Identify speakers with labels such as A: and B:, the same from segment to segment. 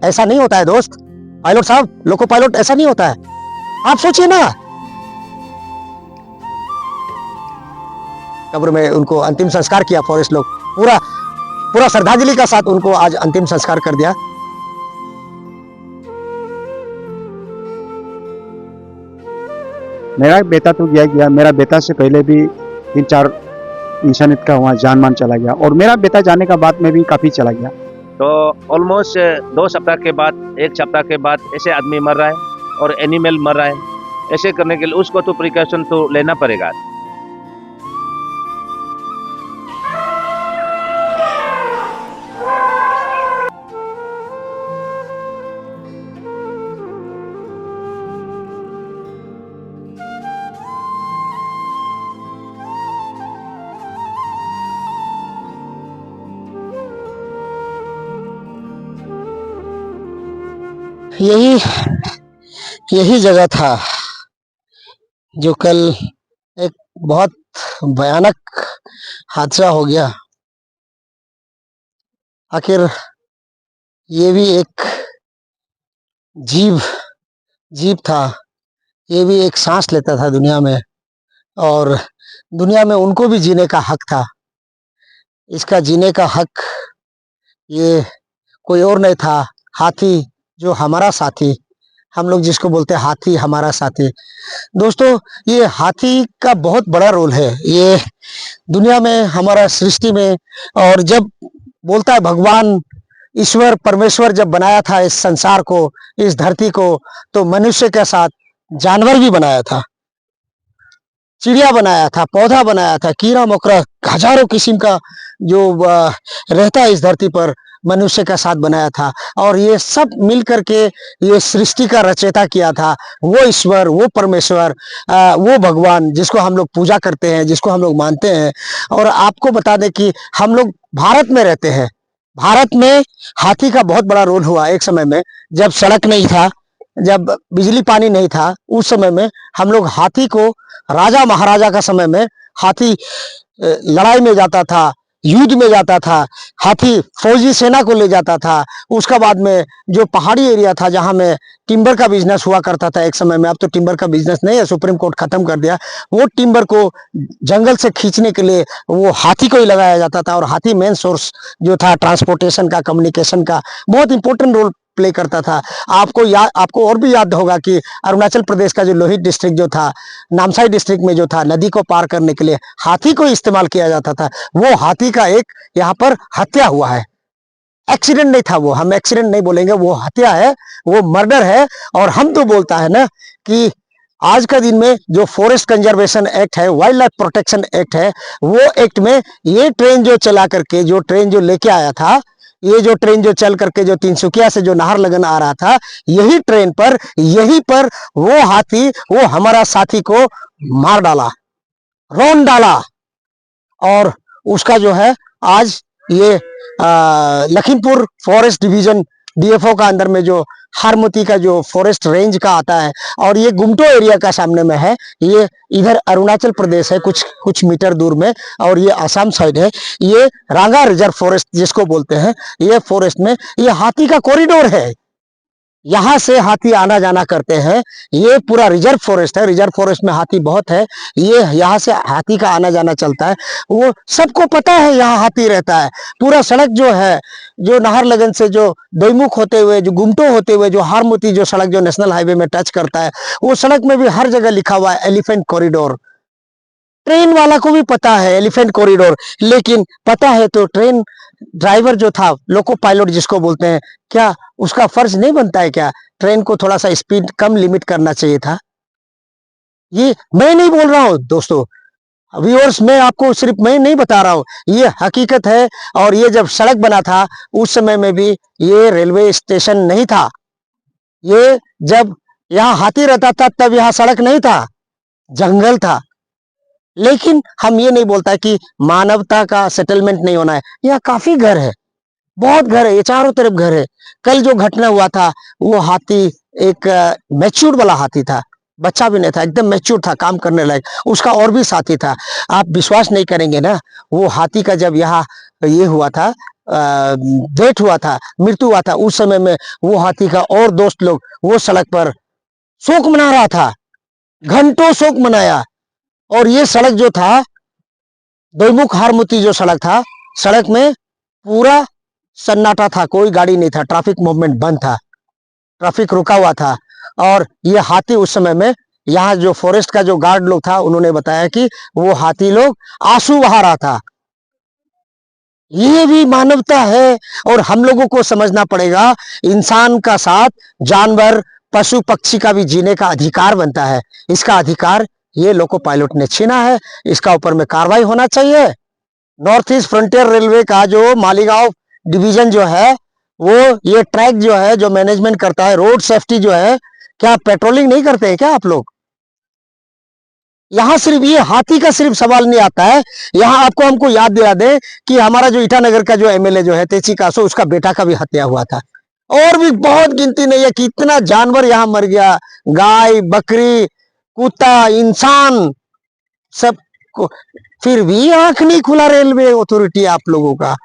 A: ऐसा नहीं होता है दोस्त, पायलट साहब, लोको पायलट ऐसा नहीं होता है। आप सोचिए ना, कब्र में उनको अंतिम संस्कार किया फॉरेस्ट लोग, पूरा पूरा श्रद्धांजलि का साथ उनको आज अंतिम संस्कार कर दिया।
B: मेरा बेटा तो गया, मेरा बेटा से पहले भी 3-4 इंसानियत का वहाँ जान मान चला गया, और मेरा बेटा जाने का बाद में भी काफ़ी चला गया।
C: तो ऑलमोस्ट 2 सप्ताह के बाद, 1 सप्ताह के बाद ऐसे आदमी मर रहा है और एनिमल मर रहा है। ऐसे करने के लिए उसको तो प्रिकॉशन तो लेना पड़ेगा।
A: यही जगह था जो कल एक बहुत भयानक हादसा हो गया। आखिर ये भी एक जीव था, ये भी एक सांस लेता था दुनिया में, और दुनिया में उनको भी जीने का हक था। इसका जीने का हक ये कोई और नहीं था, हाथी, जो हमारा साथी, हम लोग जिसको बोलते हैं हाथी हमारा साथी। दोस्तों, ये हाथी का बहुत बड़ा रोल है ये दुनिया में, हमारा सृष्टि में। और जब बोलता है भगवान ईश्वर परमेश्वर जब बनाया था इस संसार को, इस धरती को, तो मनुष्य के साथ जानवर भी बनाया था, चिड़िया बनाया था, पौधा बनाया था, कीड़ा मकोड़ा, हजारों किस्म का जो रहता है इस धरती पर, मनुष्य का साथ बनाया था। और ये सब मिल करके ये सृष्टि का रचयिता किया था वो ईश्वर, वो परमेश्वर, वो भगवान जिसको हम लोग पूजा करते हैं, जिसको हम लोग मानते हैं। और आपको बता दें कि हम लोग भारत में रहते हैं। भारत में हाथी का बहुत बड़ा रोल हुआ एक समय में, जब सड़क नहीं था, जब बिजली पानी नहीं था, उस समय में हम लोग हाथी को, राजा महाराजा का समय में हाथी लड़ाई में जाता था, युद्ध में जाता था, हाथी फौजी सेना को ले जाता था। उसका बाद में जो पहाड़ी एरिया था जहां में टिम्बर का बिजनेस हुआ करता था एक समय में, अब तो टिम्बर का बिजनेस नहीं है, सुप्रीम कोर्ट खत्म कर दिया। वो टिम्बर को जंगल से खींचने के लिए वो हाथी को ही लगाया जाता था, और हाथी मेन सोर्स जो था ट्रांसपोर्टेशन का, कम्युनिकेशन का, बहुत इंपॉर्टेंट रोल प्ले करता था। आपको और भी याद होगा कि अरुणाचल प्रदेश का जो लोहित डिस्ट्रिक्ट जो था, नामसाई डिस्ट्रिक्ट में जो था, नदी को पार करने के लिए हाथी को इस्तेमाल किया जाता था। वो हाथी का एक यहाँ पर हत्या हुआ है, एक्सीडेंट नहीं था वो, हम एक्सीडेंट नहीं बोलेंगे, वो हत्या है, वो मर्डर है। और हम तो बोलता है ना कि आज का दिन में जो फॉरेस्ट कंजर्वेशन एक्ट है, वाइल्ड लाइफ प्रोटेक्शन एक्ट है, वो एक्ट में ये ट्रेन जो चला करके, जो ट्रेन जो लेके आया था, ये जो ट्रेन जो चल करके जो तिनसुकिया से जो नाहरलगुन आ रहा था, यही ट्रेन पर, यहीं पर वो हाथी, वो हमारा साथी को मार डाला, रौंद डाला। और उसका जो है आज ये लखीमपुर फॉरेस्ट डिवीजन डीएफओ का अंदर में जो हारमती का जो फॉरेस्ट रेंज का आता है, और ये गुमटो एरिया का सामने में है, ये इधर अरुणाचल प्रदेश है कुछ मीटर दूर में, और ये आसाम साइड है। ये रांगा रिजर्व फॉरेस्ट जिसको बोलते हैं, ये फॉरेस्ट में ये हाथी का कॉरिडोर है, यहाँ से हाथी आना जाना करते हैं। ये पूरा रिजर्व फॉरेस्ट है, रिजर्व फॉरेस्ट में हाथी बहुत है, ये यहाँ से हाथी का आना जाना चलता है। वो सबको पता है यहाँ हाथी रहता है। पूरा सड़क जो है, जो नाहरलगुन से जो दोईमुख होते हुए, जो गुमटो होते हुए, जो हारमती जो सड़क जो नेशनल हाईवे में टच करता है, वो सड़क में भी हर जगह लिखा हुआ है एलिफेंट कॉरिडोर। ट्रेन वाला को भी पता है एलिफेंट कॉरिडोर, लेकिन पता है तो ट्रेन ड्राइवर जो था, लोको पायलट जिसको बोलते हैं, क्या उसका फर्ज नहीं बनता है क्या ट्रेन को थोड़ा सा स्पीड कम लिमिट करना चाहिए था? ये मैं नहीं बोल रहा हूं दोस्तों, व्यूअर्स, मैं आपको सिर्फ मैं नहीं बता रहा हूं, ये हकीकत है। और ये जब सड़क बना था उस समय में भी ये रेलवे स्टेशन नहीं था। ये जब यहाँ हाथी रहता था तब यहाँ सड़क नहीं था, जंगल था। लेकिन हम ये नहीं बोलता कि मानवता का सेटलमेंट नहीं होना है। यहाँ काफी घर है, बहुत घर है, ये चारों तरफ घर है। कल जो घटना हुआ था, वो हाथी एक मैच्योर वाला हाथी था, बच्चा भी नहीं था, एकदम मैच्योर था, काम करने लायक। उसका और भी साथी था। आप विश्वास नहीं करेंगे ना, वो हाथी का जब यहाँ ये हुआ था, डेथ हुआ था, मृत्यु हुआ था, उस समय में वो हाथी का और दोस्त लोग वो सड़क पर शोक मना रहा था, घंटों शोक मनाया। और ये सड़क जो था, दोईमुख हारमुती जो सड़क था, सड़क में पूरा सन्नाटा था, कोई गाड़ी नहीं था, ट्रैफिक मूवमेंट बंद था, ट्रैफिक रुका हुआ था। और ये हाथी उस समय में, यहाँ जो फॉरेस्ट का जो गार्ड लोग था, उन्होंने बताया कि वो हाथी लोग आंसू बहा रहा था। ये भी मानवता है, और हम लोगों को समझना पड़ेगा, इंसान का साथ जानवर, पशु पक्षी का भी जीने का अधिकार बनता है। इसका अधिकार ये लोको पायलट ने छीना है, इसका ऊपर में कार्रवाई होना चाहिए। नॉर्थ ईस्ट फ्रंटियर रेलवे का जो मालीगांव डिवीजन जो है, वो ये ट्रैक जो है, जो मैनेजमेंट करता है, रोड सेफ्टी जो है, क्या पेट्रोलिंग नहीं करते हैं क्या आप लोग? यहाँ सिर्फ ये हाथी का सिर्फ सवाल नहीं आता है, यहाँ आपको हमको याद दिला दे कि हमारा जो ईटानगर का जो एमएलए जो है तेची कासो, उसका बेटा का भी हत्या हुआ था। और भी बहुत गिनती नहीं है कि इतना जानवर यहाँ मर गया, गाय, बकरी, कुत्ता, इंसान, सब को। फिर भी आंख नहीं खुला रेलवे अथॉरिटी आप लोगों का।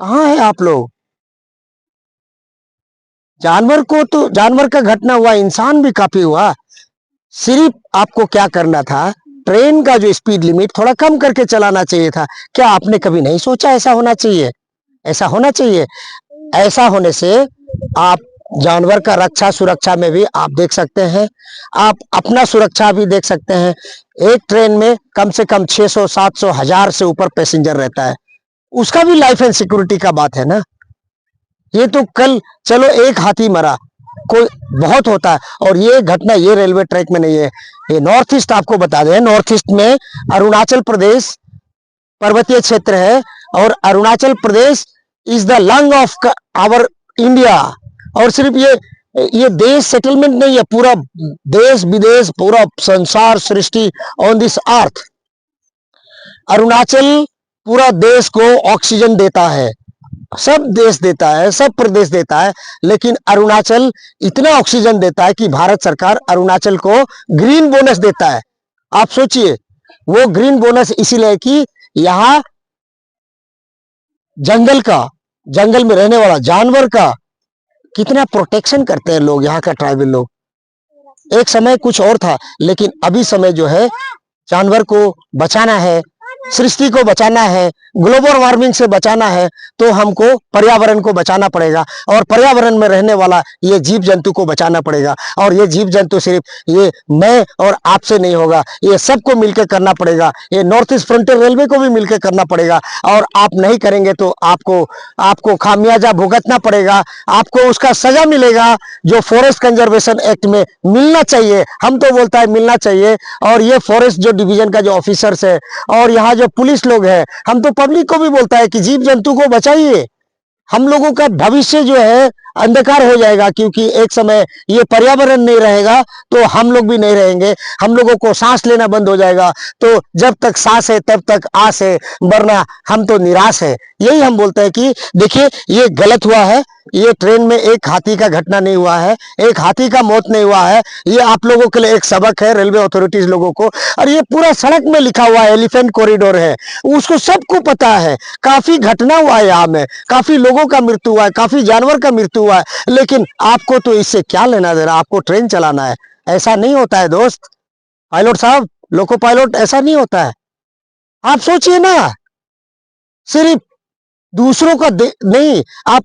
A: कहाँ है आप लोग? जानवर को तो, जानवर का घटना हुआ, इंसान भी काफी हुआ। सिर्फ आपको क्या करना था, ट्रेन का जो स्पीड लिमिट थोड़ा कम करके चलाना चाहिए था। क्या आपने कभी नहीं सोचा ऐसा होना चाहिए? ऐसा होना चाहिए। ऐसा होने से आप जानवर का रक्षा सुरक्षा में भी आप देख सकते हैं, आप अपना सुरक्षा भी देख सकते हैं। एक ट्रेन में कम से कम 600, 700, 1000 से ऊपर पैसेंजर रहता है, उसका भी लाइफ एंड सिक्योरिटी का बात है ना। ये तो कल चलो एक हाथी मरा, कोई बहुत होता है, और ये घटना ये रेलवे ट्रैक में नहीं है, ये नॉर्थ ईस्ट। आपको बता दें, नॉर्थ ईस्ट में अरुणाचल प्रदेश पर्वतीय क्षेत्र है, और Arunachal Pradesh is the lung of our India. और सिर्फ ये देश सेटलमेंट नहीं है, पूरा देश विदेश, पूरा संसार सृष्टि ऑन दिस अर्थ। अरुणाचल पूरा देश को ऑक्सीजन देता है, सब देश देता है, सब प्रदेश देता है, लेकिन अरुणाचल इतना ऑक्सीजन देता है कि भारत सरकार अरुणाचल को ग्रीन बोनस देता है। आप सोचिए, वो ग्रीन बोनस इसीलिए कि यहाँ जंगल का, जंगल में रहने वाला जानवर का कितना प्रोटेक्शन करते हैं लोग, यहाँ का ट्राइबल लोग। एक समय कुछ और था, लेकिन अभी समय जो है, जानवर को बचाना है, सृष्टि को बचाना है, ग्लोबल वार्मिंग से बचाना है, तो हमको पर्यावरण को बचाना पड़ेगा, और पर्यावरण में रहने वाला ये जीव जंतु को बचाना पड़ेगा। और ये जीव जंतु सिर्फ ये मैं और आपसे नहीं होगा, ये सबको मिलकर करना पड़ेगा। ये नॉर्थ ईस्ट फ्रंटियर रेलवे को भी मिलकर करना पड़ेगा, और आप नहीं करेंगे तो आपको खामियाजा भुगतना पड़ेगा, आपको उसका सजा मिलेगा, जो फॉरेस्ट कंजर्वेशन एक्ट में मिलना चाहिए। हम तो बोलता है मिलना चाहिए। और ये फॉरेस्ट जो डिवीजन का जो ऑफिसर्स है, और यहाँ जो पुलिस लोग हैं, हम तो पब्लिक को भी बोलता है कि जीव जंतु को बचाइए। हम लोगों का भविष्य जो है अंधकार हो जाएगा, क्योंकि एक समय ये पर्यावरण नहीं रहेगा तो हम लोग भी नहीं रहेंगे, हम लोगों को सांस लेना बंद हो जाएगा। तो जब तक सांस है तब तक आस है, वरना हम तो निराश है। यही हम बोलते हैं कि देखिए, ये गलत हुआ है, ये ट्रेन में एक हाथी का घटना नहीं हुआ है, एक हाथी का मौत नहीं हुआ है, ये आप लोगों के लिए एक सबक है, रेलवे अथॉरिटीज लोगों को। और ये पूरा सड़क में लिखा हुआ है, एलिफेंट कॉरिडोर है, उसको सबको पता है। काफी घटना हुआ है यहाँ में, काफी लोगों का मृत्यु हुआ है, काफी जानवर का मृत्यु हुआ है, लेकिन आपको तो इससे क्या लेना देना, आपको ट्रेन चलाना है। ऐसा नहीं होता है दोस्त, पायलट साहब, लोको पायलट, ऐसा नहीं होता है। आप सोचिए ना, सिर्फ दूसरों का नहीं, आप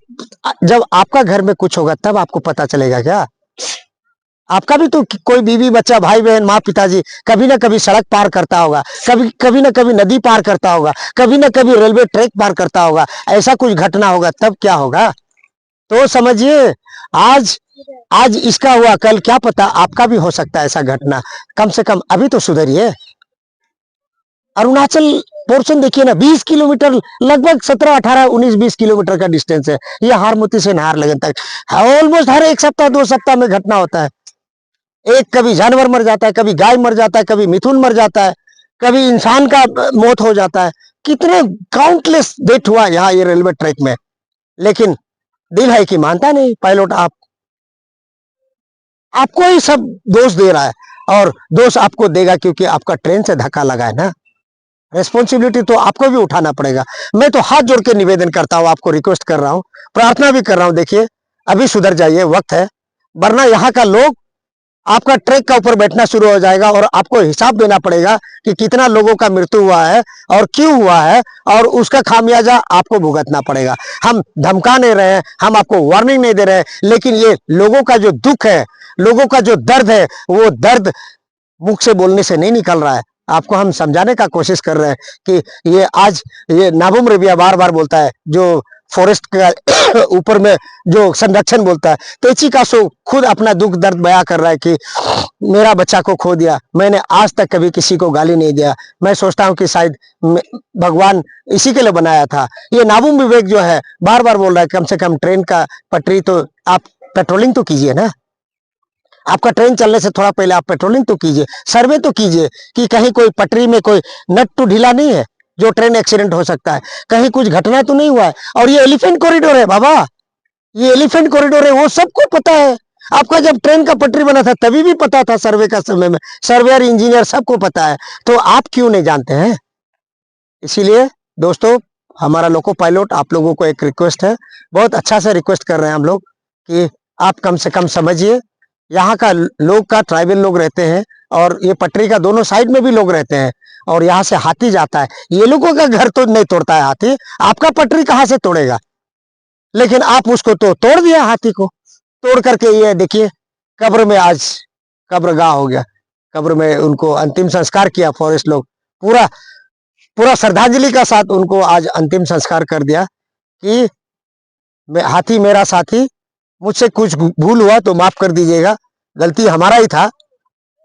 A: जब आपका घर में कुछ होगा तब आपको पता चलेगा क्या? आपका भी तो कोई बीवी बच्चा, भाई बहन, माँ पिताजी कभी ना कभी सड़क पार करता होगा, कभी ना कभी नदी पार करता होगा, कभी ना कभी रेलवे ट्रैक पार करता होगा। ऐसा कुछ घटना होगा तब क्या होगा? तो समझिए, आज इसका हुआ, कल क्या पता आपका भी हो सकता है ऐसा घटना। कम से कम अभी तो सुधरिए। अरुणाचल पोर्शन देखिए ना, 20 किलोमीटर, लगभग 17, 18, 19, 20 किलोमीटर का डिस्टेंस है ये हारमुती से नाहरलगुन तक। ऑलमोस्ट हर एक सप्ताह 2 सप्ताह में घटना होता है। एक कभी जानवर मर जाता है, कभी गाय मर जाता है, कभी मिथुन मर जाता है, कभी इंसान का मौत हो जाता है। कितने काउंटलेस डेथ हुआ यहाँ ये रेलवे ट्रैक में, लेकिन दिल है कि मानता नहीं पायलट। आपको ही सब दोष दे रहा है, और दोष आपको देगा क्योंकि आपका ट्रेन से धक्का लगा है ना। रेस्पॉन्सिबिलिटी तो आपको भी उठाना पड़ेगा। मैं तो हाथ जोड़ के निवेदन करता हूँ, आपको रिक्वेस्ट कर रहा हूँ, प्रार्थना भी कर रहा हूँ, देखिए अभी सुधर जाइए, वक्त है, वरना यहाँ का लोग आपका ट्रैक का ऊपर बैठना शुरू हो जाएगा और आपको हिसाब देना पड़ेगा कि कितना लोगों का मृत्यु हुआ है और क्यों हुआ है, और उसका खामियाजा आपको भुगतना पड़ेगा। हम धमका नहीं रहे हैं, हम आपको वार्निंग नहीं दे रहे हैं, लेकिन ये लोगों का जो दुख है, लोगों का जो दर्द है, वो दर्द मुख से बोलने से नहीं निकल रहा है। आपको हम समझाने का कोशिश कर रहे हैं कि ये आज ये नाबुम रेबिया बार बार बोलता है, जो फॉरेस्ट का ऊपर में जो संरक्षण बोलता है, तेची का सो खुद अपना दुख दर्द बयां कर रहा है कि मेरा बच्चा को खो दिया, मैंने आज तक कभी किसी को गाली नहीं दिया, मैं सोचता हूँ कि शायद भगवान इसी के लिए बनाया था। ये नाबुम विवेक जो है बार बार बोल रहा है कम से कम ट्रेन का पटरी तो आप पेट्रोलिंग तो कीजिए ना, आपका ट्रेन चलने से थोड़ा पहले आप पेट्रोलिंग तो कीजिए, सर्वे तो कीजिए कि कहीं कोई पटरी में कोई नट तो ढीला नहीं है जो ट्रेन एक्सीडेंट हो सकता है, कहीं कुछ घटना तो नहीं हुआ है। और ये एलिफेंट कॉरिडोर है बाबा, ये एलिफेंट कॉरिडोर है, वो सबको पता है। आपका जब ट्रेन का पटरी बना था तभी भी पता था, सर्वे का समय में सर्वेयर इंजीनियर सबको पता है, तो आप क्यों नहीं जानते हैं? इसीलिए दोस्तों, हमारा लोको पायलट आप लोगों को एक रिक्वेस्ट है, बहुत अच्छा से रिक्वेस्ट कर रहे हैं हम लोग कि आप कम से कम समझिए, यहाँ का लोग का ट्राइबल लोग रहते हैं और ये पटरी का दोनों साइड में भी लोग रहते हैं, और यहाँ से हाथी जाता है, ये लोगों का घर तो नहीं तोड़ता है हाथी, आपका पटरी कहाँ से तोड़ेगा? लेकिन आप उसको तो तोड़ दिया, हाथी को तोड़ करके ये देखिए कब्र में आज कब्रगाह हो गया, कब्र में उनको अंतिम संस्कार किया फॉरेस्ट लोग, पूरा पूरा श्रद्धांजलि का साथ उनको आज अंतिम संस्कार कर दिया कि हाथी मेरा साथी, मुझसे कुछ भूल हुआ तो माफ कर दीजिएगा, गलती हमारा ही था,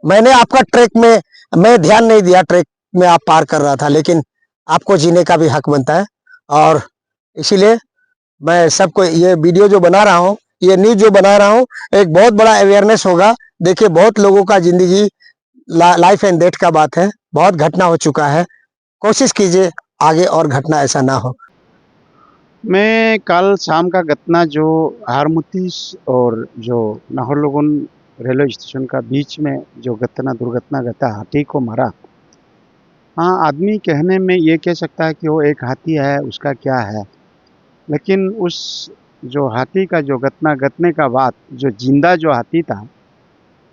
A: मैंने आपका ट्रैक में मैं ध्यान नहीं दिया, ट्रैक में आप पार कर रहा था, लेकिन आपको जीने का भी हक बनता है। और इसीलिए मैं सबको ये वीडियो जो बना रहा हूँ, ये न्यूज जो बना रहा हूँ, एक बहुत बड़ा अवेयरनेस होगा। देखिए बहुत लोगों का जिंदगी लाइफ एंड डेथ का बात है, बहुत घटना हो चुका है, कोशिश कीजिए आगे और घटना ऐसा ना हो।
B: मैं कल शाम का घटना जो हारमुती और जो नाहरलगुन रेलवे स्टेशन का बीच में जो दुर्घटना घटा, हाथी को मारा। हाँ, आदमी कहने में ये कह सकता है कि वो एक हाथी है, उसका क्या है, लेकिन उस जो हाथी का जो घटना घटने का बाद जो जिंदा जो हाथी था,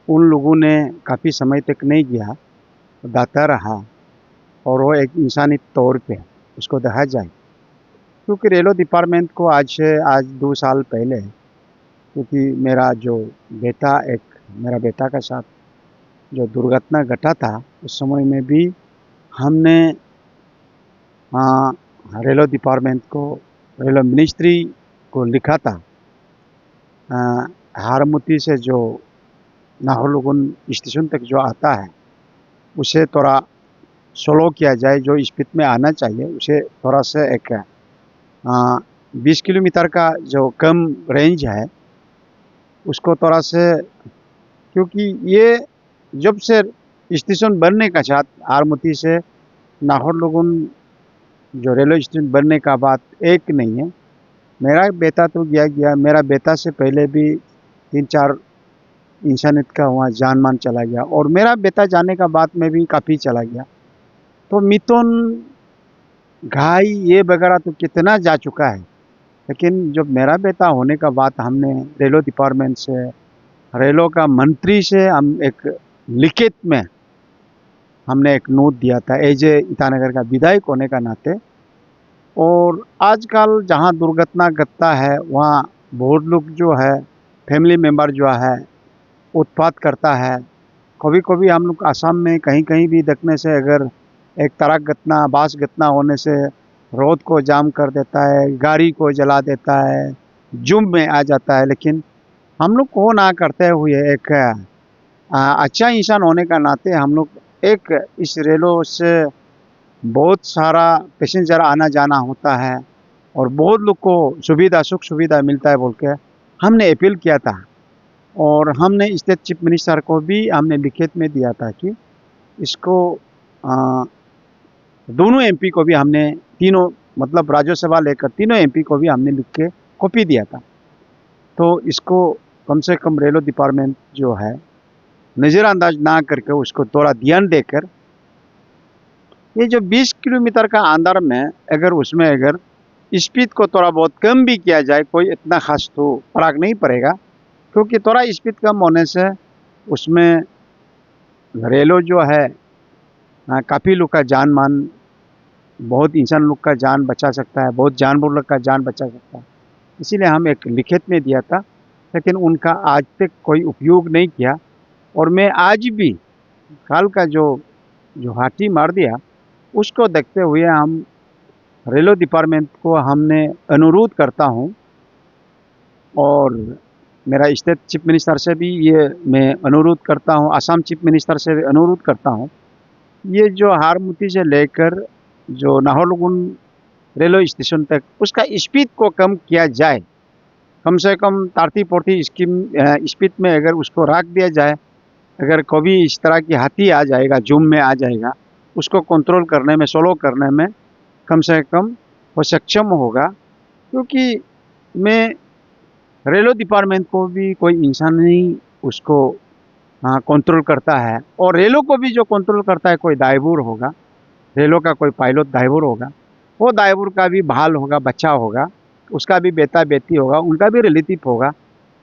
B: उन लोगों ने काफ़ी समय तक नहीं किया, दाता रहा, और वो एक इंसानी तौर पे उसको देखा जाए, क्योंकि रेलवे डिपार्टमेंट को आज 2 साल पहले, क्योंकि मेरा बेटा का साथ जो दुर्घटना घटा था, उस समय में भी हमने रेलवे डिपार्टमेंट को, रेलवे मिनिस्ट्री को लिखा था, हारमुती से जो नाहरलगुन स्टेशन तक जो आता है उसे थोड़ा स्लो किया जाए, जो स्पीड में आना चाहिए उसे थोड़ा सा एक 20 किलोमीटर का जो कम रेंज है उसको थोड़ा से, क्योंकि ये जब से स्टेशन बनने का साथ हारमुती से नाहरलगुन जो रेलवे स्टेशन बनने का बात एक नहीं है। मेरा बेटा तो गया, मेरा बेटा से पहले भी 3-4 इंसानियत का वहाँ जान मान चला गया, और मेरा बेटा जाने का बाद में भी काफ़ी चला गया। तो मिथुन घाई ये वगैरह तो कितना जा चुका है, लेकिन जब मेरा बेटा होने का बाद हमने रेलवे डिपार्टमेंट से, रेलवे का मंत्री से हम एक लिखित में हमने एक नोट दिया था एज ए ईटानगर का विधायक होने का नाते। और आजकल जहाँ दुर्घटना घटता है वहाँ बहुत लोग जो है, फैमिली मेम्बर जो है, उत्पात करता है। कभी कभी हम लोग आसाम में कहीं कहीं भी देखने से, अगर एक तरह घटना, बास घटना होने से रोड को जाम कर देता है, गाड़ी को जला देता है, जुम में आ जाता है, लेकिन हम लोग को ना करते हुए एक अच्छा इंसान होने का नाते हम लोग एक इस रेलवे से बहुत सारा पैसेंजर आना जाना होता है और बहुत लोग को सुख सुविधा मिलता है बोल के हमने अपील किया था। और हमने स्टेट चीफ मिनिस्टर को भी हमने लिखित में दिया था कि इसको दोनों एमपी को भी हमने, तीनों मतलब राज्यसभा लेकर तीनों एमपी को भी हमने लिख के कॉपी दिया था। तो इसको कम से कम रेलवे डिपार्टमेंट जो है नज़रअंदाज ना करके उसको थोड़ा ध्यान देकर ये जो 20 किलोमीटर का अंदर में अगर उसमें अगर स्पीड को थोड़ा बहुत कम भी किया जाए, कोई इतना खास तो फर्क नहीं पड़ेगा, क्योंकि थोड़ा स्पीड कम होने से उसमें रेलो जो है काफ़ी लोग का जान मान, बहुत इंसान लोग का जान बचा सकता है, बहुत जानवर लोग का जान बचा सकता है। इसीलिए हम एक लिखित में दिया था, लेकिन उनका आज तक कोई उपयोग नहीं किया। और मैं आज भी कल का जो जो हाथी मार दिया, उसको देखते हुए हम रेलवे डिपार्टमेंट को हमने अनुरोध करता हूँ, और मेरा स्टेट चीफ मिनिस्टर से भी ये मैं अनुरोध करता हूँ, असम चीफ मिनिस्टर से भी अनुरोध करता हूँ, ये जो हारमुती से लेकर जो नाहरलगुन रेलवे स्टेशन तक उसका स्पीड को कम किया जाए, कम से कम 30-40 स्पीड में अगर उसको रख दिया जाए। अगर कभी इस तरह की हाथी आ जाएगा, जूम में आ जाएगा, उसको कंट्रोल करने में, स्लो करने में कम से कम वो सक्षम होगा। क्योंकि मैं रेलवे डिपार्टमेंट को भी कोई इंसान नहीं उसको कंट्रोल करता है, और रेलों को भी जो कंट्रोल करता है कोई ड्राइवर होगा, रेलों का कोई पायलट ड्राइवर होगा, वो ड्राइवर का भी भाल होगा, बच्चा होगा, उसका भी बेटा बेटी होगा, उनका भी रिलेटिव होगा।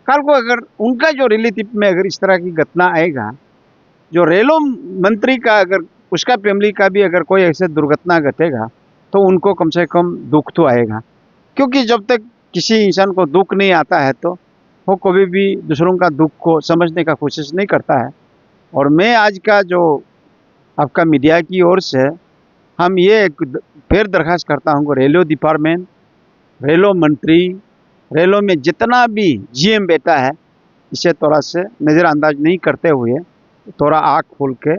B: कल को अगर उनका जो रिलेटिव में अगर इस तरह की घटना आएगा, जो रेलो मंत्री का अगर उसका फैमिली का भी अगर कोई ऐसे दुर्घटना घटेगा, तो उनको कम से कम दुख तो आएगा। क्योंकि जब तक किसी इंसान को दुख नहीं आता है, तो वो कभी भी दूसरों का दुख को समझने का कोशिश नहीं करता है। और मैं आज का जो आपका मीडिया की ओर से हम ये फिर दरख्वास्त करता हूँ कि रेलवे डिपार्टमेंट, रेलवे मंत्री, रेलवे में जितना भी जीएम बेटा है, इसे थोड़ा से नज़रअंदाज नहीं करते हुए थोड़ा आँख खोल के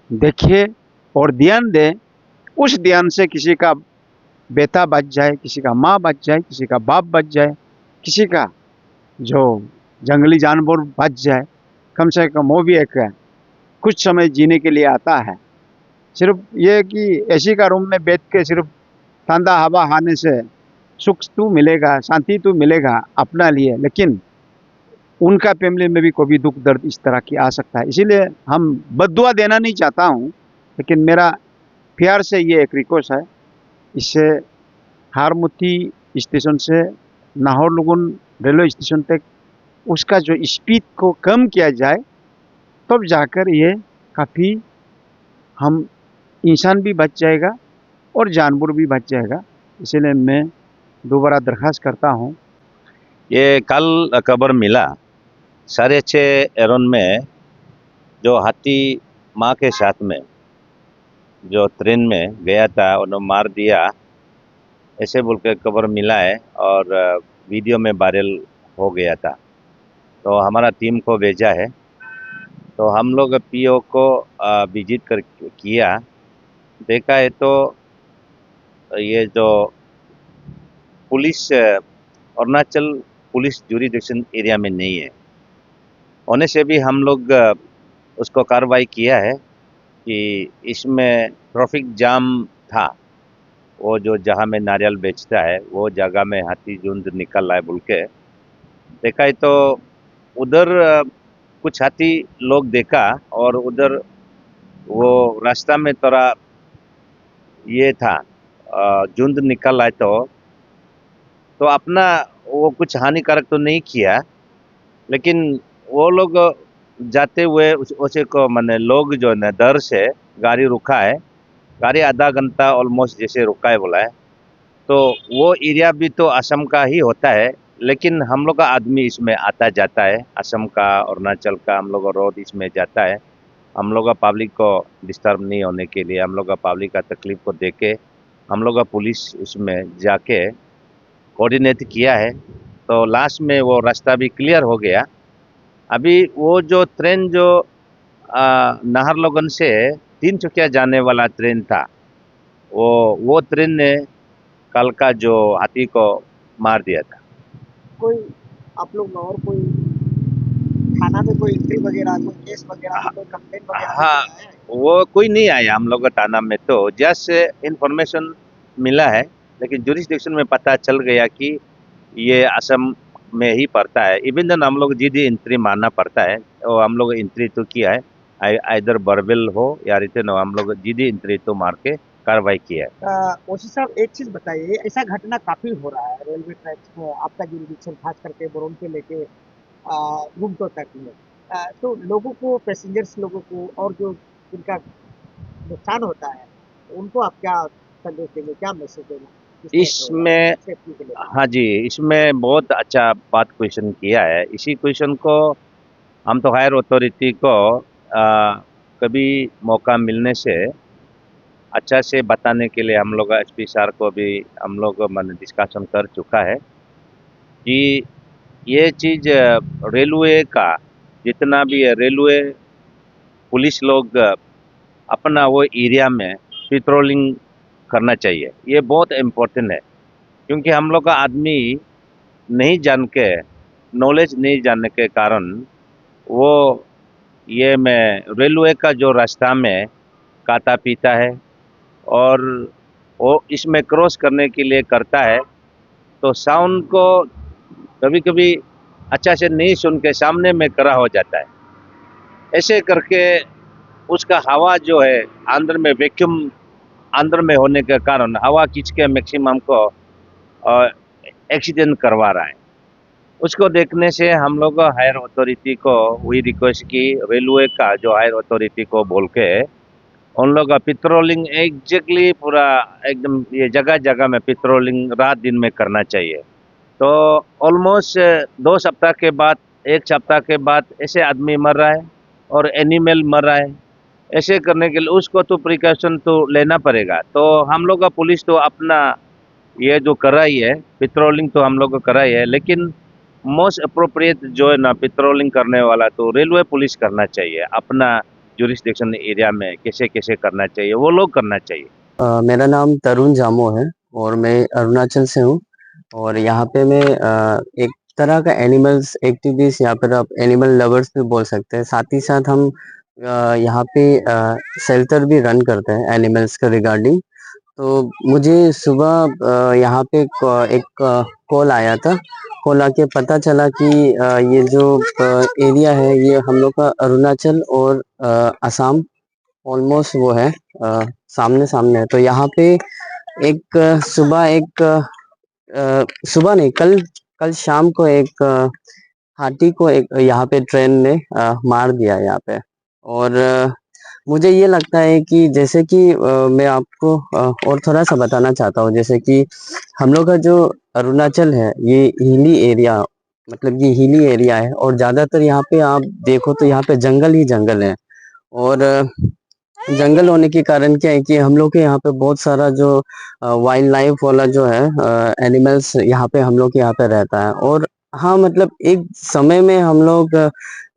B: देखिए और ध्यान दें। उस ध्यान से किसी का बेटा बच जाए, किसी का माँ बच जाए, किसी का बाप बच जाए, किसी का जो जंगली जानवर बच जाए, कम से कम वो भी एक कुछ समय जीने के लिए आता है। सिर्फ ये कि एसी का रूम में बैठ के सिर्फ ठंडा हवा खाने से सुख तो मिलेगा, शांति तो मिलेगा अपना लिए, लेकिन उनका फैमिली में भी कोई दुख दर्द इस तरह की आ सकता है। इसीलिए हम बद्दुआ देना नहीं चाहता हूँ, लेकिन मेरा प्यार से ये एक रिक्वेस्ट है, इससे हारमुती स्टेशन से नाहरलगुन रेलवे स्टेशन तक उसका जो स्पीड को कम किया जाए, तब जाकर ये काफ़ी हम इंसान भी बच जाएगा और जानवर भी बच जाएगा। इसलिए मैं दोबारा दरख्वास्त करता हूँ।
C: ये कल खबर मिला 6:30 एरन में जो हाथी माँ के साथ में जो ट्रेन में गया था उन्होंने मार दिया, ऐसे बोल के खबर मिला है और वीडियो में वायरल हो गया था। तो हमारा टीम को भेजा है, तो हम लोग पीओ को विजिट कर किया, देखा है तो ये जो police Arunachal police jurisdiction area में नहीं है होने से भी हम लोग उसको कार्रवाई किया है कि इसमें ट्रैफिक जाम था। वो जो जहाँ में नारियल बेचता है वो जगह में हाथी झुंड निकल रहा है बोल के देखा है, तो उधर कुछ हाथी लोग देखा और उधर वो रास्ता में थोड़ा ये था झुंड निकल रहा है, तो अपना वो कुछ हानिकारक तो नहीं किया, लेकिन वो लोग जाते हुए उसे को मैंने लोग जो है डर से गाड़ी रुका है, गाड़ी आधा घंटा ऑलमोस्ट जैसे रुका है बोला है। तो वो एरिया भी तो असम का ही होता है, लेकिन हम लोग का आदमी इसमें आता जाता है, असम का अरुणाचल का हम लोग रोड इसमें जाता है। हम लोग का पब्लिक को डिस्टर्ब नहीं होने के लिए, हम लोग का पब्लिक का तकलीफ को देख के हम लोग का पुलिस उसमें जाके कोऑर्डिनेट किया है, तो लास्ट में वो रास्ता भी क्लियर हो गया। अभी वो जो ट्रेन जो नाहरलगुन से तिनसुकिया जाने वाला ट्रेन था, वो ट्रेन ने कल का जो हाथी को मार दिया था।
D: कोई आप लोग और कोई थाना में कोई एंट्री वगैरह, कोई केस वगैरह, कोई कंप्लेंट वगैरह?
C: हाँ, वो कोई नहीं आया हम लोग का थाना में, तो जस्ट इन्फॉर्मेशन मिला है, लेकिन जुरिस्डिक्शन में पता चल गया कि ये असम में ही पड़ता है। इवन देन हम लोग जीडी एंट्री मारना पड़ता है, और हम लोग एंट्री तो किया है, आइदर बरबिल हो या रिटर्न हो, हम लोग जीडी एंट्री तो मार के कार्रवाई किया है।
D: ओसी साहब एक चीज बताइए, ऐसा घटना काफी हो रहा है रेलवे ट्रैक्स में, आपका जुरिडिक्शन खास करके बरौन से लेके गुमतो तक में। तो लोगों को, पैसेंजर्स लोगों को और जो जिनका नुकसान होता है, उनको आप क्या संदेश देंगे, क्या मैसेज देना इस तरह से होगा
C: इसमें
D: सेफ्टी के लिए?
C: हाँ जी, इसमें बहुत अच्छा बात क्वेश्चन किया है। इसी क्वेश्चन को हम तो हायर अथॉरिटी को कभी मौका मिलने से अच्छा से बताने के लिए हम लोग एसपी सर को भी हम लोग मैंने डिस्कशन कर चुका है कि ये चीज़ रेलवे का जितना भी है, रेलवे पुलिस लोग अपना वो एरिया में पेट्रोलिंग करना चाहिए। ये बहुत इम्पोर्टेंट है, क्योंकि हम लोग का आदमी नहीं जान के, नॉलेज नहीं जानने के कारण वो ये में रेलवे का जो रास्ता में काटा पीता है, और वो इसमें क्रॉस करने के लिए करता है तो साउंड को कभी कभी अच्छा से नहीं सुन के सामने में करा हो जाता है। ऐसे करके उसका हवा जो है अंदर में वैक्यूम अंदर में होने के कारण हवा खींच के मैक्सिमम को एक्सीडेंट करवा रहा है। उसको देखने से हम लोग हायर अथॉरिटी को वही रिक्वेस्ट की, रेलवे का जो हायर अथॉरिटी को बोल के उन लोग का पेट्रोलिंग एग्जैक्टली पूरा एकदम ये जगह जगह में पेट्रोलिंग रात दिन में करना चाहिए। तो ऑलमोस्ट 2 सप्ताह के बाद, 1 सप्ताह के बाद ऐसे आदमी मर रहा है और एनिमल मर रहा है। ऐसे करने के लिए उसको तो प्रिकॉशन तो लेना पड़ेगा। तो हम लोग का पुलिस तो अपना ये जो कर रही है पेट्रोलिंग तो हम लोग को कर रही है, लेकिन मोस्ट अप्रोप्रिएट जो है ना पेट्रोलिंग करने वाला तो रेलवे पुलिस करना चाहिए। अपना जुरिस्डिक्शन एरिया में कैसे कैसे करना चाहिए वो लोग करना चाहिए।
E: मेरा नाम तरुण जामो है और मैं अरुणाचल से हूँ। और यहाँ पे मैं एक तरह का एनिमल्स एक्टिविस्ट, यहाँ पर आप एनिमल लवर्स भी बोल सकते हैं। साथ ही साथ हम यहाँ पे शेल्टर भी रन करते हैं एनिमल्स के रिगार्डिंग। तो मुझे सुबह यहाँ पे एक कॉल आया था। कॉल आके पता चला कि ये जो एरिया है ये हम लोग का अरुणाचल और असम ऑलमोस्ट वो है, सामने सामने है। तो यहाँ पे एक सुबह एक सुबह नहीं, कल कल शाम को एक हाथी को एक यहाँ पे ट्रेन ने मार दिया यहाँ पे। और मुझे ये लगता है कि जैसे कि मैं आपको और थोड़ा सा बताना चाहता हूँ, जैसे कि हम लोग का जो अरुणाचल है ये हिली एरिया, मतलब ये हिली एरिया है और ज़्यादातर यहाँ पे आप देखो तो यहाँ पे जंगल ही जंगल है। और जंगल होने के कारण क्या है कि हम लोग के यहाँ पे बहुत सारा जो वाइल्ड लाइफ वाला जो है एनिमल्स यहाँ पे हम लोग के यहाँ पे रहता है। और हाँ, मतलब एक समय में हम लोग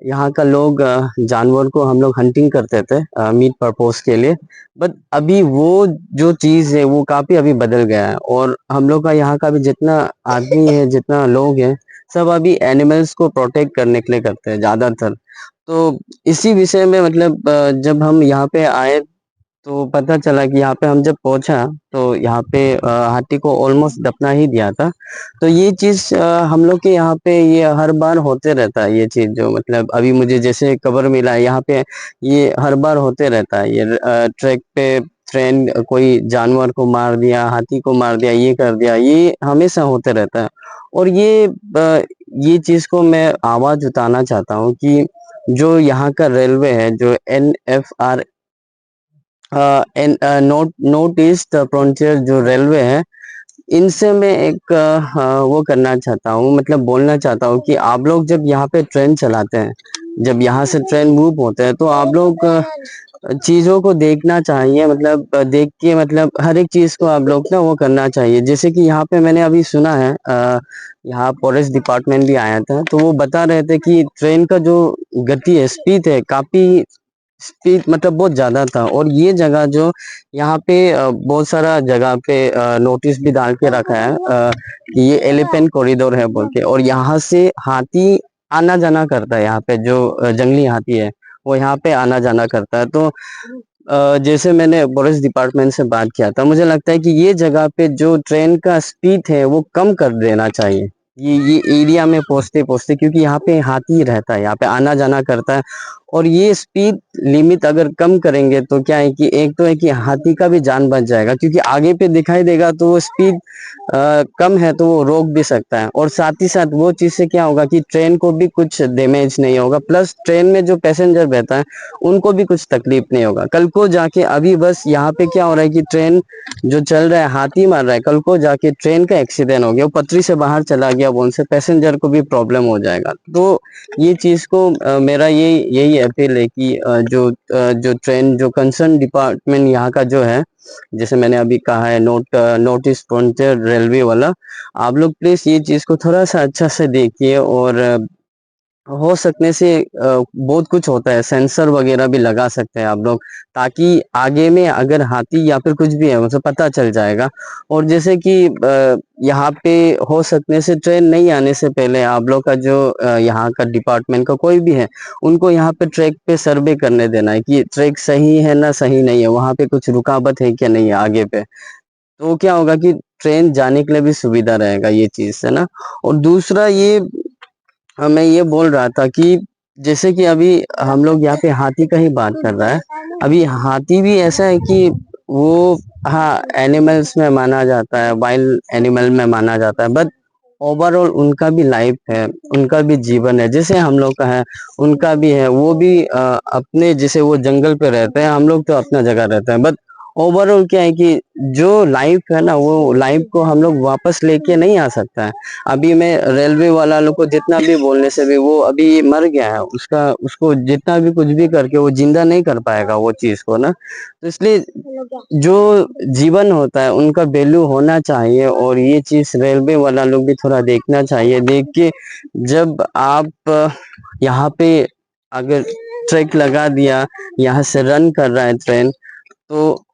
E: यहाँ का लोग जानवर को हम लोग हंटिंग करते थे मीट पर्पस के लिए। बट अभी वो जो चीज़ है वो काफ़ी अभी बदल गया है और हम लोग का यहाँ का भी जितना आदमी है, जितना लोग हैं, सब अभी एनिमल्स को प्रोटेक्ट करने के लिए करते हैं ज़्यादातर। तो इसी विषय में मतलब जब हम यहाँ पे आए तो पता चला कि यहाँ पे हम जब पहुंचा तो यहाँ पे हाथी को ऑलमोस्ट दफना ही दिया था। तो ये चीज हम लोग के यहाँ पे ये हर बार होते रहता है। ये चीज जो मतलब अभी मुझे जैसे खबर मिला है यहाँ पे ये हर बार होते रहता है। ये ट्रैक पे ट्रेन कोई जानवर को मार दिया, हाथी को मार दिया, ये कर दिया, ये हमेशा होते रहता है। और ये चीज को मैं आवाज उठाना चाहता हूँ कि जो यहाँ का रेलवे है, जो NFR नॉर्थ ईस्ट फ्रंटियर जो रेलवे है, इनसे मैं एक वो करना चाहता हूँ, मतलब बोलना चाहता हूँ कि आप लोग जब यहाँ पे ट्रेन चलाते हैं, जब यहाँ से ट्रेन मूव होते हैं तो आप लोग चीजों को देखना चाहिए। मतलब देख के मतलब हर एक चीज को आप लोग ना वो करना चाहिए। जैसे कि यहाँ पे मैंने अभी सुना है यहाँ फॉरेस्ट डिपार्टमेंट भी आया था तो वो बता रहे थे कि ट्रेन का जो गति है, स्पीड है, काफी स्पीड मतलब बहुत ज्यादा था। और ये जगह जो यहाँ पे बहुत सारा जगह पे नोटिस भी डाल के रखा है कि ये एलिफेंट कॉरिडोर है बोल के। और यहाँ से हाथी आना जाना करता है, यहाँ पे जो जंगली हाथी है वो यहाँ पे आना जाना करता है। तो जैसे मैंने फॉरेस्ट डिपार्टमेंट से बात किया था, मुझे लगता है कि ये जगह पे जो ट्रेन का स्पीड है वो कम कर देना चाहिए ये एरिया में पहुंचते पहुंचते, क्योंकि यहाँ पे हाथी रहता है, यहाँ पे आना जाना करता है। और ये स्पीड लिमिट अगर कम करेंगे तो क्या है कि एक तो है कि हाथी का भी जान बच जाएगा, क्योंकि आगे पे दिखाई देगा तो वो स्पीड कम है तो वो रोक भी सकता है। और साथ ही साथ वो चीज़ से क्या होगा कि ट्रेन को भी कुछ डैमेज नहीं होगा, प्लस ट्रेन में जो पैसेंजर बैठा है उनको भी कुछ तकलीफ नहीं होगा। कल को जाके अभी बस यहाँ पे क्या हो रहा है कि ट्रेन जो चल रहा है हाथी मार रहा है, कल को जाके ट्रेन का एक्सीडेंट हो गया, वो पटरी से बाहर चला गया, वो उनसे पैसेंजर को भी प्रॉब्लम हो जाएगा। तो ये चीज़ को मेरा यही अपील है कि जो ट्रेन जो कंसर्न डिपार्टमेंट यहाँ का जो है, जैसे मैंने अभी कहा है नोटिस फ्रंटियर रेलवे वाला, आप लोग प्लीज ये चीज को थोड़ा सा अच्छा से देखिए। और हो सकने से बहुत कुछ होता है, सेंसर वगैरह भी लगा सकते हैं आप लोग, ताकि आगे में अगर हाथी या फिर कुछ भी है उसे पता चल जाएगा। और जैसे कि यहाँ पे हो सकने से ट्रेन नहीं आने से पहले आप लोग का जो यहाँ का डिपार्टमेंट का कोई भी है, उनको यहाँ पे ट्रैक पे सर्वे करने देना है कि ट्रैक सही है ना सही नहीं है, वहाँ पे कुछ रुकावट है क्या नहीं है आगे पे। तो क्या होगा कि ट्रेन जाने के लिए भी सुविधा रहेगा, ये चीज है ना। और दूसरा ये मैं ये बोल रहा था कि जैसे कि अभी हम लोग यहाँ पे हाथी का ही बात कर रहा है, अभी हाथी भी ऐसा है कि वो हाँ एनिमल्स में माना जाता है, वाइल्ड एनिमल में माना जाता है, बट ओवरऑल उनका भी लाइफ है, उनका भी जीवन है, जैसे हम लोग का है उनका भी है। वो भी अपने जैसे वो जंगल पे रहते हैं, हम लोग तो अपना जगह रहते हैं, बट ओवरऑल क्या है कि जो लाइफ है ना वो लाइफ को हम लोग वापस लेके नहीं आ सकता है। अभी मैं रेलवे वाला लोग को जितना भी बोलने से भी वो अभी मर गया है, उसको जितना भी कुछ भी करके वो जिंदा नहीं कर पाएगा वो चीज को ना। तो इसलिए जो जीवन होता है उनका वैल्यू होना चाहिए, और ये चीज रेलवे वाला लोग भी थोड़ा देखना चाहिए। देख के जब आप यहाँ पे अगर ट्रैक लगा दिया, यहाँ से रन कर रहा है ट्रेन, तो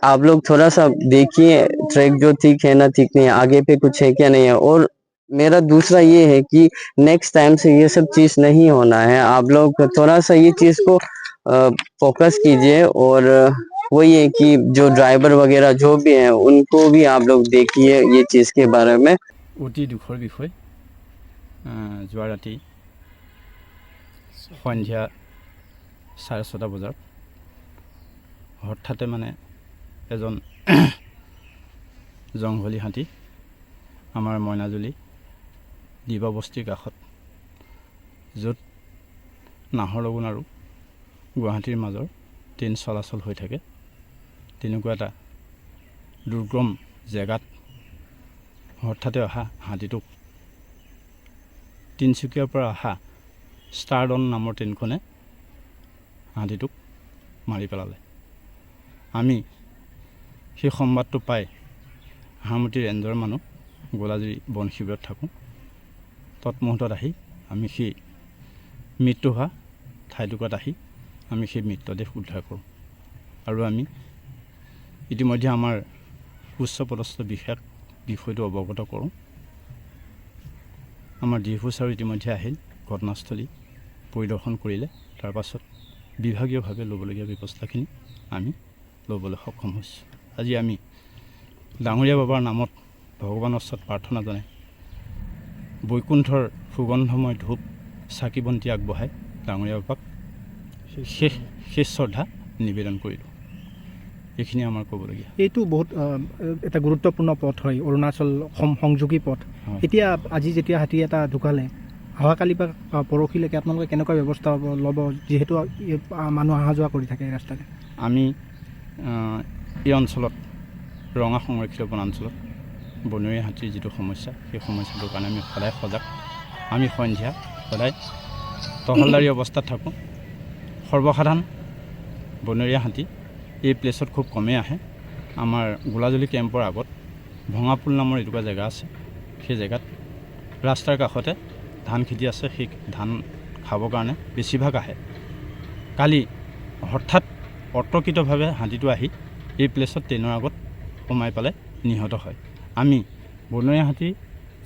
E: आप लोग थोड़ा सा देखिए ट्रैक जो ठीक है ना ठीक नहीं है, आगे पे कुछ है क्या नहीं है। और मेरा दूसरा ये है कि नेक्स्ट टाइम से ये सब चीज नहीं होना है, आप लोग थोड़ा सा ये चीज को फोकस कीजिए। और वही है कि जो ड्राइवर वगैरह जो भी हैं उनको भी आप लोग देखिए ये चीज के बारे में।
F: অতি দুখৰ বিষয়, যোৱা ৰাতি সন্ধিয়া 6:30 বজাত হঠাতে মানে এজন জংঘলী হাতী আমাৰ মইনাজুলি দিবা বস্তিৰ কাষত, য'ত নাহৰলগুন আৰু গুৱাহাটীৰ মাজৰ ট্ৰেইন চলাচল হৈ থাকে, তেনেকুৱা এটা দুৰ্গম জেগাত হঠাতে অহা হাতীটোক তিনিচুকীয়াৰ পৰা অহা ষ্টাৰডন নামৰ ট্ৰেইনখনে হাতীটোক মাৰি পেলালে। আমি সেই সংবাদটো পাই হামতি ৰেঞ্জৰ মানুহ গোলাজুৰি বন শিবিৰত থাকোঁ, তৎমুহূৰ্তত আহি আমি সেই মৃত্যু হোৱা ঠাইটুকুৰাত আহি আমি সেই মৃতদেহ উদ্ধাৰ কৰোঁ। আৰু আমি ইতিমধ্যে আমাৰ উচ্চপদস্থ বিষয়াক বিষয়টো অৱগত কৰোঁ। আমাৰ ডিএফও ছাৰ ইতিমধ্যে আহিল, ঘটনাস্থলী পৰিদৰ্শন কৰিলে, তাৰ পাছত বিভাগীয়ভাৱে ল'বলগীয়া ব্যৱস্থাখিনি আমি ল'বলৈ সক্ষম হৈছোঁ। আজি আমি ডাঙৰীয়া বাবাৰ নামত ভগৱানৰ ওচৰত প্ৰাৰ্থনা জনাই বৈকুণ্ঠৰ সুগন্ধময় ধূপ চাকি বন্তি আগবঢ়াই ডাঙৰীয়া বাবাক শেষ শ্ৰদ্ধা নিবেদন কৰিলোঁ। এইখিনি আমাৰ ক'বলগীয়া।
G: এইটো বহুত এটা গুৰুত্বপূৰ্ণ পথ হয়, অৰুণাচল সংযোগী পথ। এতিয়া আজি যেতিয়া হাতী এটা ঢুকালে, অহাকালি বা পৰহিলৈকে আপোনালোকে কেনেকুৱা ব্যৱস্থা ল'ব, যিহেতু মানুহ অহা যোৱা কৰি থাকে এই ৰাস্তাতে?
F: আমি এই অঞ্চলত ৰঙা সংৰক্ষিত বনাঞ্চলত বনৰীয়া হাতীৰ যিটো সমস্যা, সেই সমস্যাটোৰ কাৰণে আমি সদায় সজাগ। আমি সন্ধিয়া সদায় তহলদাৰী অৱস্থাত থাকোঁ। সৰ্বসাধাৰণ বনৰীয়া হাতী এই প্লেচত খুব কমেই আহে। আমাৰ গোলাজুলি কেম্পৰ আগত ভঙাপুল নামৰ এটুকুৰা জেগা আছে, সেই জেগাত ৰাস্তাৰ কাষতে ধান খেতি আছে, সেই ধান খাবৰ কাৰণে বেছিভাগ আহে। কালি হঠাৎ অতৰ্কিতভাৱে হাতীটো আহি এই প্লেচত ট্ৰেইনৰ আগত সোমাই পেলাই নিহত হয়। আমি বনৰীয়া হাতীৰ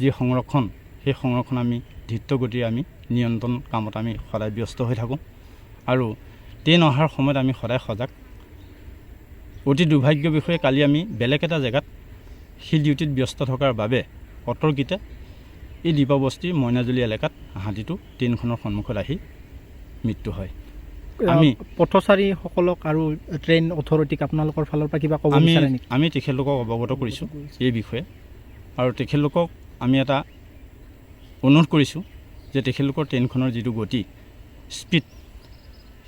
F: যি সংৰক্ষণ, সেই সংৰক্ষণ আমি ধৃতগতিৰে আমি নিয়ন্ত্ৰণ কামত আমি সদায় ব্যস্ত হৈ থাকোঁ। আৰু ট্ৰেইন অহাৰ সময়ত আমি সদায় সজাগ। অতি দুৰ্ভাগ্য বিষয়ে কালি আমি বেলেগ এটা জেগাত সেই ডিউটিত ব্যস্ত থকাৰ বাবে অতৰ্কিতে এই দীপাবস্তিৰ মইনাজুলি এলেকাত হাতীটো ট্ৰেইনখনৰ সন্মুখত আহি মৃত্যু হয়।
G: পথচাৰীসকলক আৰু ট্ৰেইন অথৰিটিক আপোনালোকৰ ফালৰ পৰা কিবা ক'ব বিচাৰে নেকি?
F: আমি তেখেতলোকক অৱগত কৰিছোঁ এই বিষয়ে, আৰু তেখেতলোকক আমি এটা অনুৰোধ কৰিছোঁ যে তেখেতলোকৰ ট্ৰেইনখনৰ যিটো গতি স্পীড,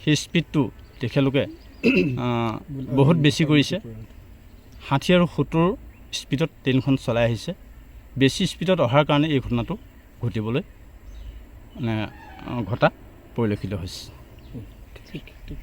F: সেই স্পীডটো তেখেতলোকে বহুত বেছি কৰিছে। 60 আৰু 70 স্পীডত ট্ৰেইনখন চলাই আহিছে। বেছি স্পীডত অহাৰ কাৰণে এই ঘটনাটো ঘটিবলৈ ঘটা পৰিলক্ষিত হৈছে।
G: ঠিক ঠিক